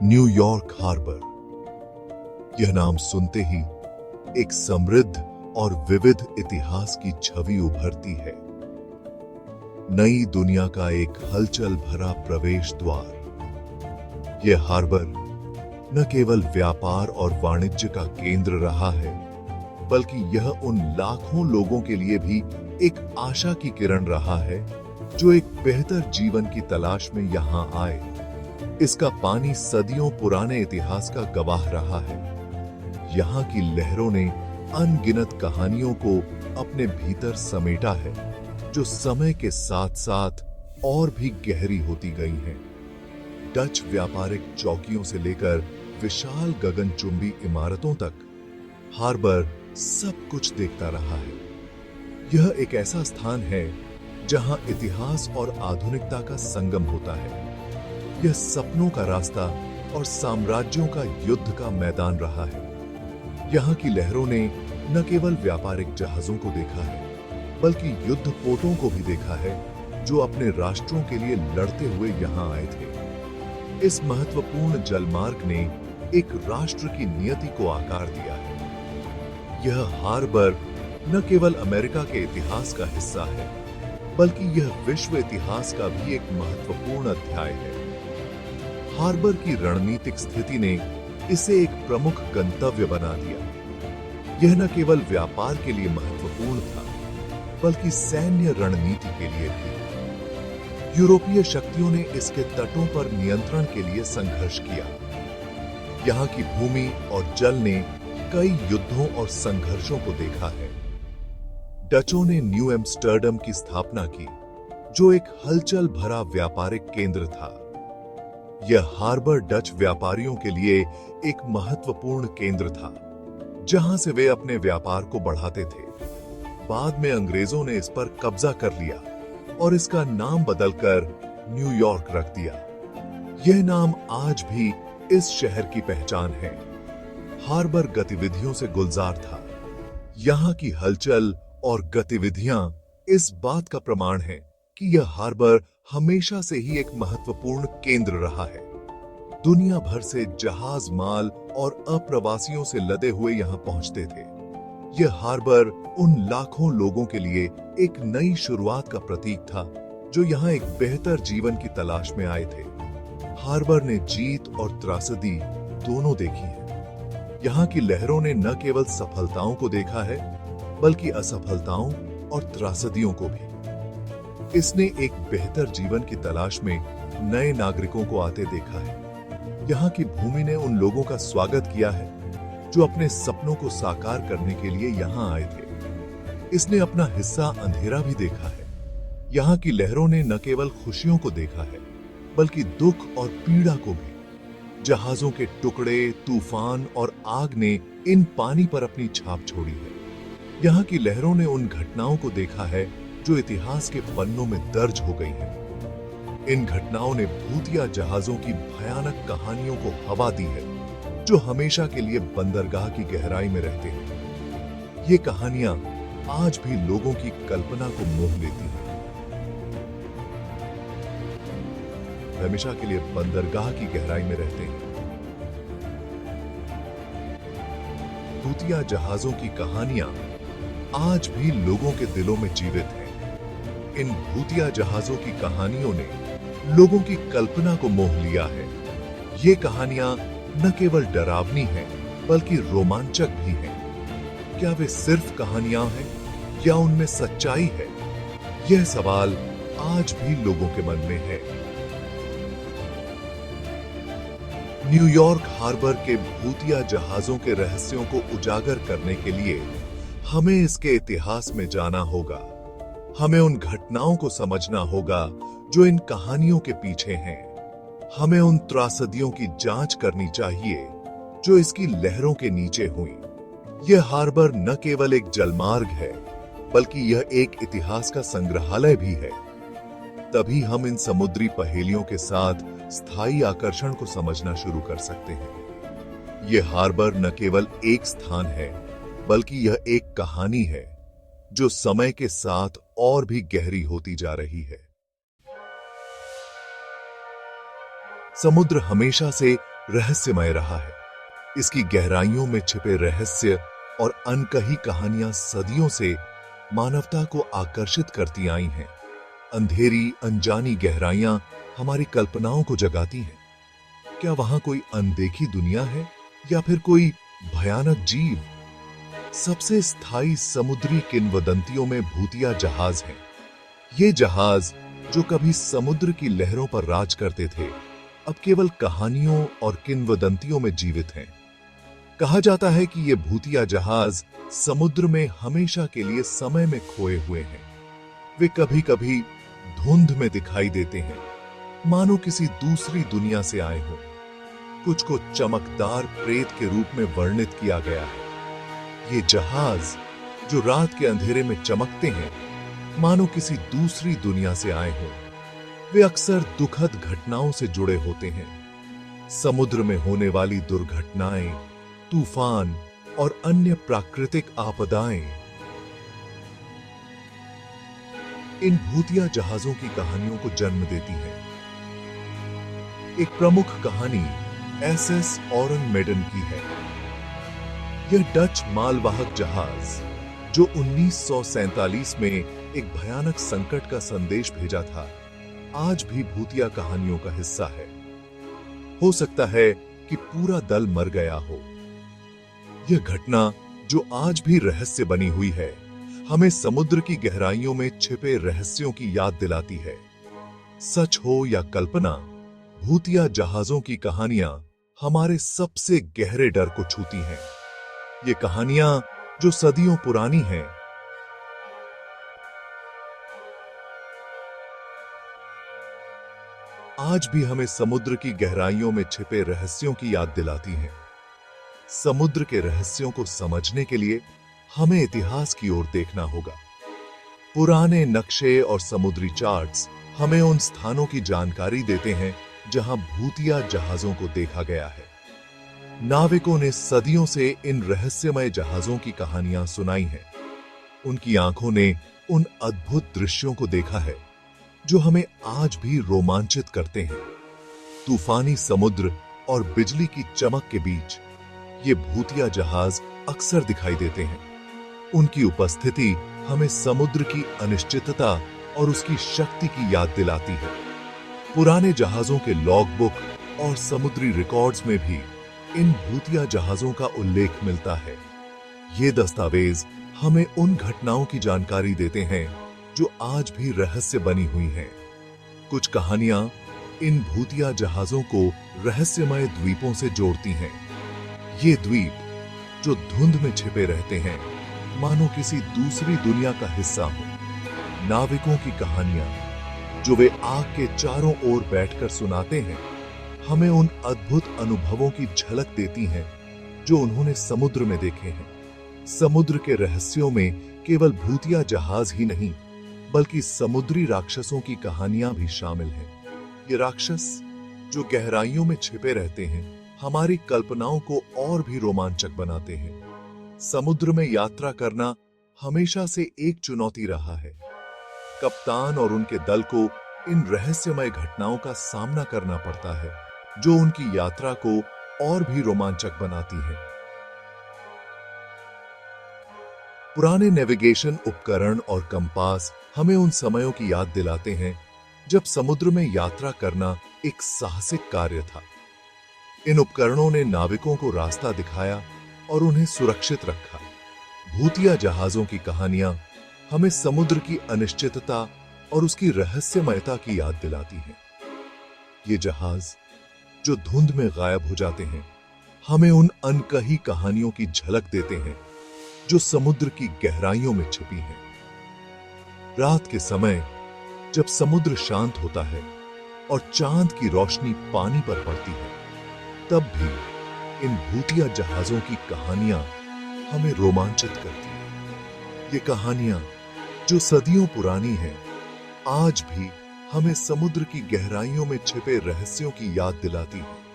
New York harbour. यह नाम सुनते ही एक समृद्ध और विविध इतिहास की छवि उभरती है। नई दुनिया का एक हलचल भरा प्रवेश द्वार। यह हार्बर न केवल व्यापार और वाणिज्य का केंद्र रहा है, बल्कि यह उन लाखों लोगों के लिए भी एक आशा की किरण रहा है जो एक बेहतर जीवन की तलाश में यहां आए। इसका पानी सदियों पुराने इतिहास का गवाह रहा है। यहां की लहरों ने अनगिनत कहानियों को अपने भीतर समेटा है, जो समय के साथ साथ और भी गहरी होती गई हैं। डच व्यापारिक चौकियों से लेकर विशाल गगनचुंबी इमारतों तक हार्बर सब कुछ देखता रहा है। यह एक ऐसा स्थान है जहां इतिहास और आधुनिकता का संगम होता है। यह सपनों का रास्ता और साम्राज्यों का युद्ध का मैदान रहा है। यहाँ की लहरों ने न केवल व्यापारिक जहाजों को देखा है, बल्कि युद्ध पोतों को भी देखा है जो अपने राष्ट्रों के लिए लड़ते हुए यहाँ आए थे। इस महत्वपूर्ण जलमार्ग ने एक राष्ट्र की नियति को आकार दिया है। यह हार्बर न केवल अमेरिका के इतिहास का हिस्सा है, बल्कि यह विश्व इतिहास का भी एक महत्वपूर्ण अध्याय है। हार्बर की रणनीतिक स्थिति ने इसे एक प्रमुख गंतव्य बना दिया। यह न केवल व्यापार के लिए महत्वपूर्ण था, बल्कि सैन्य रणनीति के लिए भी। यूरोपीय शक्तियों ने इसके तटों पर नियंत्रण के लिए संघर्ष किया। यहाँ की भूमि और जल ने कई युद्धों और संघर्षों को देखा है। डचों ने न्यू एम्स्टर्डम की स्थापना की, जो एक हलचल भरा व्यापारिक केंद्र था। यह हार्बर डच व्यापारियों के लिए एक महत्वपूर्ण केंद्र था, जहां से वे अपने व्यापार को बढ़ाते थे। बाद में अंग्रेजों ने इस पर कब्जा कर लिया और इसका नाम बदलकर न्यूयॉर्क रख दिया। यह नाम आज भी इस शहर की पहचान है। हार्बर गतिविधियों से गुलजार था। यहाँ की हलचल और गतिविधियां इस बात का प्रमाण है कि यह हार्बर हमेशा से ही एक महत्वपूर्ण केंद्र रहा है। दुनिया भर से जहाज, माल और अप्रवासियों से लदे हुए यहाँ पहुंचते थे। यह हार्बर उन लाखों लोगों के लिए एक नई शुरुआत का प्रतीक था जो यहाँ एक बेहतर जीवन की तलाश में आए थे। हार्बर ने जीत और त्रासदी दोनों देखी है। यहाँ की लहरों ने न केवल सफलताओं को देखा है, बल्कि असफलताओं और त्रासदियों को भी। इसने एक बेहतर जीवन की तलाश में नए नागरिकों को आते देखा है। यहाँ की भूमि ने उन लोगों का स्वागत किया है जो अपने सपनों को साकार करने के लिए यहाँ आए थे। इसने अपना हिस्सा अंधेरा भी देखा है। यहाँ की लहरों ने न केवल खुशियों को देखा है, बल्कि दुख और पीड़ा को भी। जहाजों के टुकड़े, तूफान और आग ने इन पानी पर अपनी छाप छोड़ी है। यहाँ की लहरों ने उन घटनाओं को देखा है जो इतिहास के पन्नों में दर्ज हो गई हैं। इन घटनाओं ने भूतिया जहाजों की भयानक कहानियों को हवा दी है, जो हमेशा के लिए बंदरगाह की गहराई में रहते हैं। ये कहानियां आज भी लोगों की कल्पना को मोह लेती हैं। हमेशा के लिए बंदरगाह की गहराई में रहते हैं। भूतिया जहाजों की कहानियां आज भी लोगों के दिलों में जीवित हैं। इन भूतिया जहाजों की कहानियों ने लोगों की कल्पना को मोह लिया है। ये कहानियां न केवल डरावनी हैं, बल्कि रोमांचक भी हैं। क्या वे सिर्फ कहानियां हैं या उनमें सच्चाई है? यह सवाल आज भी लोगों के मन में है। न्यूयॉर्क हार्बर के भूतिया जहाजों के रहस्यों को उजागर करने के लिए हमें इसके इतिहास में जाना होगा। हमें उन घटनाओं को समझना होगा जो इन कहानियों के पीछे हैं। हमें उन त्रासदियों की जांच करनी चाहिए जो इसकी लहरों के नीचे हुई। यह हार्बर न केवल एक जलमार्ग है, बल्कि यह एक इतिहास का संग्रहालय भी है। तभी हम इन समुद्री पहेलियों के साथ स्थायी आकर्षण को समझना शुरू कर सकते हैं। यह हार्बर न केवल एक स्थान है, बल्कि यह एक कहानी है जो समय के साथ और भी गहरी होती जा रही है। समुद्र हमेशा से रहस्यमय रहा है। इसकी गहराइयों में छिपे रहस्य और अनकही कहानियां सदियों से मानवता को आकर्षित करती आई हैं। अंधेरी अनजानी गहराइयां हमारी कल्पनाओं को जगाती हैं। क्या वहां कोई अनदेखी दुनिया है या फिर कोई भयानक जीव? सबसे स्थायी समुद्री किंवदंतियों में भूतिया जहाज हैं। ये जहाज जो कभी समुद्र की लहरों पर राज करते थे, अब केवल कहानियों और किंवदंतियों में जीवित हैं। कहा जाता है कि ये भूतिया जहाज समुद्र में हमेशा के लिए समय में खोए हुए हैं। वे कभी कभी धुंध में दिखाई देते हैं, मानो किसी दूसरी दुनिया से आए हों। कुछ को चमकदार प्रेत के रूप में वर्णित किया गया है। ये जहाज जो रात के अंधेरे में चमकते हैं, मानो किसी दूसरी दुनिया से आए हों। वे अक्सर दुखद घटनाओं से जुड़े होते हैं। समुद्र में होने वाली दुर्घटनाएं, तूफान और अन्य प्राकृतिक आपदाएं इन भूतिया जहाजों की कहानियों को जन्म देती हैं। एक प्रमुख कहानी एसएस ऑरन मेडन की है। यह डच मालवाहक जहाज जो 1947 में एक भयानक संकट का संदेश भेजा था, आज भी भूतिया कहानियों का हिस्सा है। हो सकता है कि पूरा दल मर गया हो। यह घटना जो आज भी रहस्य बनी हुई है, हमें समुद्र की गहराइयों में छिपे रहस्यों की याद दिलाती है। सच हो या कल्पना, भूतिया जहाजों की कहानियां हमारे सबसे गहरे डर को छूती हैं। ये कहानियां जो सदियों पुरानी हैं, आज भी हमें समुद्र की गहराइयों में छिपे रहस्यों की याद दिलाती हैं। समुद्र के रहस्यों को समझने के लिए हमें इतिहास की ओर देखना होगा। पुराने नक्शे और समुद्री चार्ट्स हमें उन स्थानों की जानकारी देते हैं जहां भूतिया जहाजों को देखा गया है। नाविकों ने सदियों से इन रहस्यमय जहाजों की कहानियां सुनाई हैं। उनकी आंखों ने उन अद्भुत दृश्यों को देखा है जो हमें आज भी रोमांचित करते हैं। तूफानी समुद्र और बिजली की चमक के बीच ये भूतिया जहाज अक्सर दिखाई देते हैं। उनकी उपस्थिति हमें समुद्र की अनिश्चितता और उसकी शक्ति की याद दिलाती है। पुराने जहाजों के लॉगबुक और समुद्री रिकॉर्ड्स में भी इन भूतिया जहाजों का उल्लेख मिलता है। ये दस्तावेज हमें उन घटनाओं की जानकारी देते हैं जो आज भी रहस्य बनी हुई हैं। कुछ कहानियां इन भूतिया जहाजों को रहस्यमय द्वीपों से जोड़ती हैं। ये द्वीप जो धुंध में छिपे रहते हैं, मानो किसी दूसरी दुनिया का हिस्सा हो। नाविकों की कहानियां जो वे आग के चारों ओर बैठकर सुनाते हैं, हमें उन अद्भुत अनुभवों की झलक देती हैं जो उन्होंने समुद्र में देखे हैं। समुद्र के रहस्यों में केवल भूतिया जहाज ही नहीं, बल्कि समुद्री राक्षसों की कहानियां भी शामिल हैं। ये राक्षस जो गहराइयों में छिपे रहते हैं, हमारी कल्पनाओं को और भी रोमांचक बनाते हैं। समुद्र में यात्रा करना हमेशा से एक चुनौती रहा है। कप्तान और उनके दल को इन रहस्यमय घटनाओं का सामना करना पड़ता है, जो उनकी यात्रा को और भी रोमांचक बनाती है। पुराने नेविगेशन उपकरण और कंपास हमें उन समयों की याद दिलाते हैं जब समुद्र में यात्रा करना एक साहसिक कार्य था। इन उपकरणों ने नाविकों को रास्ता दिखाया और उन्हें सुरक्षित रखा। भूतिया जहाजों की कहानियां हमें समुद्र की अनिश्चितता और उसकी रहस्यमयता की याद दिलाती हैं। ये जहाज जो धुंध में गायब हो जाते हैं, हमें उन अनकही कहानियों की झलक देते हैं जो समुद्र की गहराइयों में छिपी हैं। रात के समय जब समुद्र शांत होता है और चांद की रोशनी पानी पर पड़ती है, तब भी इन भूतिया जहाजों की कहानियां हमें रोमांचित करती हैं। ये कहानियां जो सदियों पुरानी हैं, आज भी हमें समुद्र की गहराइयों में छिपे रहस्यों की याद दिलाती हैं।